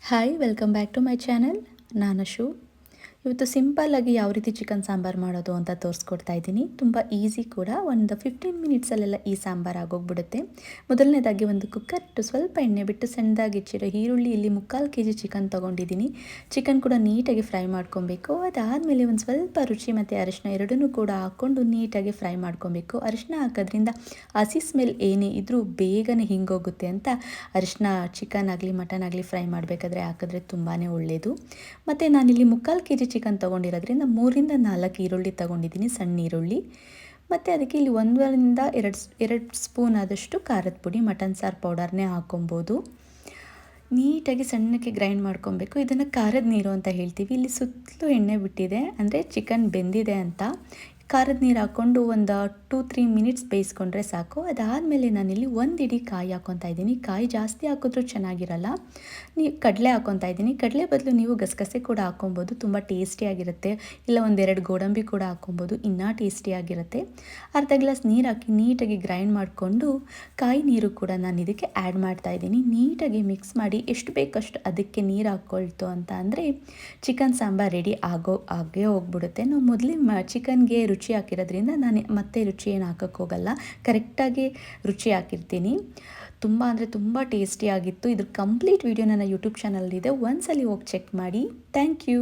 Hi welcome back to my channel. ನಾನು ಶು. ಇವತ್ತು ಸಿಂಪಲ್ಲಾಗಿ ಯಾವ ರೀತಿ ಚಿಕನ್ ಸಾಂಬಾರು ಮಾಡೋದು ಅಂತ ತೋರಿಸ್ಕೊಡ್ತಾ ಇದ್ದೀನಿ. ತುಂಬ ಈಸಿ ಕೂಡ. ಒಂದು 15 ಮಿನಿಟ್ಸಲ್ಲೆಲ್ಲ ಈ ಸಾಂಬಾರು ಆಗೋಗ್ಬಿಡುತ್ತೆ. ಮೊದಲನೇದಾಗಿ ಒಂದು ಕುಕ್ಕರ್ ಇಟ್ಟು ಸ್ವಲ್ಪ ಎಣ್ಣೆ ಬಿಟ್ಟು ಸಣ್ಣದಾಗಿ ಹೆಚ್ಚಿರೋ ಈರುಳ್ಳಿ, ಇಲ್ಲಿ 3/4 kg ಚಿಕನ್ ತೊಗೊಂಡಿದ್ದೀನಿ. ಚಿಕನ್ ಕೂಡ ನೀಟಾಗಿ ಫ್ರೈ ಮಾಡ್ಕೊಬೇಕು. ಅದಾದಮೇಲೆ ಒಂದು ಸ್ವಲ್ಪ ರುಚಿ ಮತ್ತು ಅರಿಶಿನ ಎರಡನ್ನೂ ಕೂಡ ಹಾಕ್ಕೊಂಡು ನೀಟಾಗಿ ಫ್ರೈ ಮಾಡ್ಕೊಬೇಕು. ಅರಿಶಿನ ಹಾಕೋದ್ರಿಂದ ಹಸಿ ಸ್ಮೆಲ್ ಏನೇ ಇದ್ದರೂ ಬೇಗನೆ ಹಿಂಗೋಗುತ್ತೆ ಅಂತ ಅರಿಶಿನ ಚಿಕನ್ ಆಗಲಿ ಮಟನ್ ಆಗಲಿ ಫ್ರೈ ಮಾಡಬೇಕಾದ್ರೆ ಹಾಕಿದ್ರೆ ತುಂಬಾ ಒಳ್ಳೆಯದು. ಮತ್ತು ನಾನಿಲ್ಲಿ 3/4 kg ಚಿಕನ್ ತೊಗೊಂಡಿರೋದ್ರಿಂದ 3ರಿಂದ 4 ಈರುಳ್ಳಿ ತೊಗೊಂಡಿದ್ದೀನಿ, ಸಣ್ಣ ಈರುಳ್ಳಿ. ಮತ್ತು ಅದಕ್ಕೆ ಇಲ್ಲಿ 1ರಿಂದ 2 ಸ್ಪೂನ್ ಆದಷ್ಟು ಖಾರದ ಪುಡಿ, ಮಟನ್ ಸಾರು ಪೌಡರ್ನೇ ಹಾಕ್ಕೊಬೋದು. ನೀಟಾಗಿ ಸಣ್ಣಕ್ಕೆ ಗ್ರೈಂಡ್ ಮಾಡ್ಕೊಬೇಕು. ಇದನ್ನು ಖಾರದ ನೀರು ಅಂತ ಹೇಳ್ತೀವಿ. ಇಲ್ಲಿ ಸುತ್ತಲೂ ಎಣ್ಣೆ ಬಿಟ್ಟಿದೆ, ಅಂದರೆ ಚಿಕನ್ ಬೆಂದಿದೆ ಅಂತ. ಖಾರದ ನೀರು ಹಾಕ್ಕೊಂಡು ಒಂದು 2-3 ಮಿನಿಟ್ಸ್ ಬೇಯಿಸ್ಕೊಂಡ್ರೆ ಸಾಕು. ಅದಾದಮೇಲೆ ನಾನಿಲ್ಲಿ 1 ಇಡೀ ಕಾಯಿ ಹಾಕ್ಕೊತಾ ಇದ್ದೀನಿ. ಕಾಯಿ ಜಾಸ್ತಿ ಹಾಕಿದ್ರೂ ಚೆನ್ನಾಗಿರಲ್ಲ. ಕಡಲೆ ಹಾಕ್ಕೊತಾ ಇದ್ದೀನಿ. ಕಡಲೆ ಬದಲು ನೀವು ಗಸಗಸೆ ಕೂಡ ಹಾಕ್ಕೊಬೋದು, ತುಂಬ ಟೇಸ್ಟಿಯಾಗಿರುತ್ತೆ. ಇಲ್ಲ 1-2 ಗೋಡಂಬಿ ಕೂಡ ಹಾಕ್ಕೊಬೋದು, ಇನ್ನೂ ಟೇಸ್ಟಿಯಾಗಿರುತ್ತೆ. ಅರ್ಧ ಗ್ಲಾಸ್ ನೀರು ಹಾಕಿ ನೀಟಾಗಿ ಗ್ರೈಂಡ್ ಮಾಡಿಕೊಂಡು ಕಾಯಿ ನೀರು ಕೂಡ ನಾನು ಇದಕ್ಕೆ ಆ್ಯಡ್ ಮಾಡ್ತಾಯಿದ್ದೀನಿ. ನೀಟಾಗಿ ಮಿಕ್ಸ್ ಮಾಡಿ ಎಷ್ಟು ಬೇಕಷ್ಟು ಅದಕ್ಕೆ ನೀರು ಹಾಕ್ಕೊಳ್ತು ಅಂತ ಅಂದರೆ ಚಿಕನ್ ಸಾಂಬಾರು ರೆಡಿ ಆಗೇ ಹೋಗ್ಬಿಡುತ್ತೆ. ನಾವು ಮೊದಲೇ ಚಿಕನ್ಗೆ ರುಚಿ ಹಾಕಿರೋದ್ರಿಂದ ನಾನು ಮತ್ತೆ ರುಚಿ ಏನು ಹಾಕೋಕ್ಕೆ ಹೋಗಲ್ಲ, ಕರೆಕ್ಟಾಗಿ ರುಚಿ ಹಾಕಿರ್ತೀನಿ. ತುಂಬ ಅಂದರೆ ತುಂಬ ಟೇಸ್ಟಿಯಾಗಿತ್ತು. ಇದ್ರ ಕಂಪ್ಲೀಟ್ ವೀಡಿಯೋ ನನ್ನ ಯೂಟ್ಯೂಬ್ ಚಾನಲಲ್ಲಿದೆ, ಒಂದ್ಸಲಿ ಹೋಗಿ ಚೆಕ್ ಮಾಡಿ. Thank you.